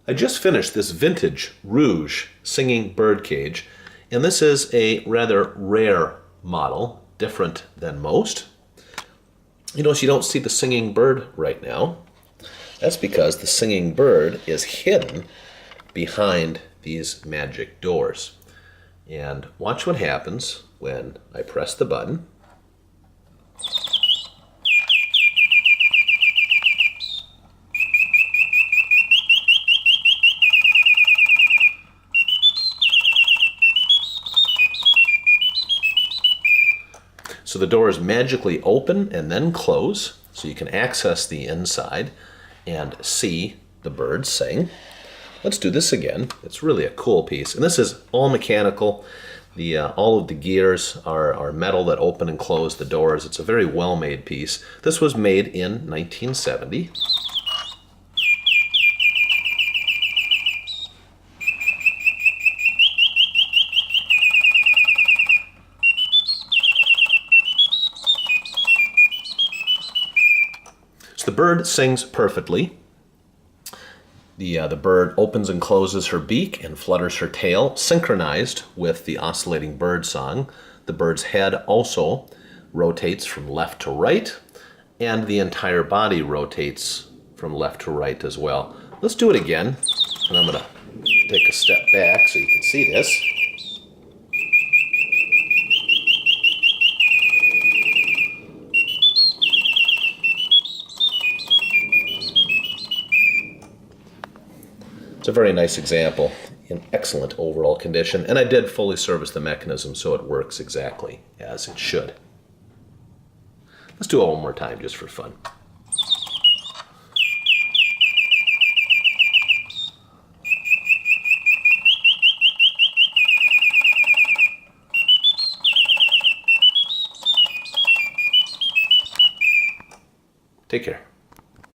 I just finished this vintage Reuge singing bird cage, and this is a rather rare model, different than most. You notice you don't see the singing bird right now. That's because the singing bird is hidden behind these magic doors. And watch what happens when I press the button. So the doors magically open and then close, so you can access the inside and see the birds sing. Let's do this again. It's really a cool piece. And this is all mechanical. All of the gears are metal that open and close the doors. It's a very well-made piece. This was made in 1970. So the bird sings perfectly. The bird opens and closes her beak and flutters her tail, synchronized with the oscillating bird song. The bird's head also rotates from left to right, and the entire body rotates from left to right as well. Let's do it again, and I'm going to take a step back so you can see this. It's a very nice example in excellent overall condition, and I did fully service the mechanism so it works exactly as it should. Let's do it one more time just for fun. Take care.